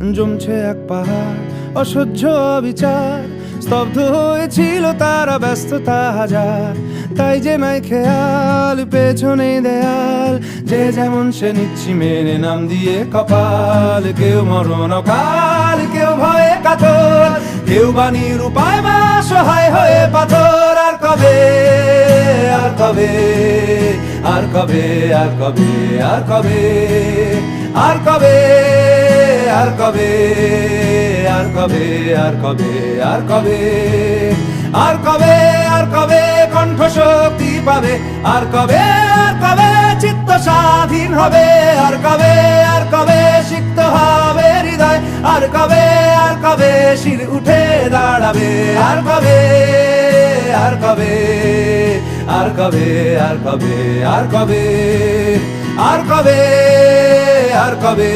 জমছে এক পাহাড় অসহ্য অবিচার, স্তব্ধ হয়েছিল তারা ব্যস্ততা হাজার। তাই যে নাই খেয়াল পেছনে দেয়াল, যে যেমন সে নিচ্ছি মেনে নাম দিয়ে কপাল। কেউ মরণ অকাল, কেউ ভয়ে কাতর, কেউ বাণীর উপায় বা সহায় হয়ে পাথর। আর কবে, আর কবে, আর কবে, আর কবে, আর কবে, আর কবে, আর কবে, আর কবে, আর কবে, আর কবে, আর কবে, আর কবে কণ্ঠ শক্তি পাবে, আর কবে, আর কবে চিত্ত স্বাধীন হবে, আর কবে, আর কবে সিক্ত হবে হৃদয়, আর কবে, আর কবে শির উঠে দাঁড়াবে, আর কবে, আর কবে, আর কবে, আর কবে, আর কবে, আর কবে, আর কবে।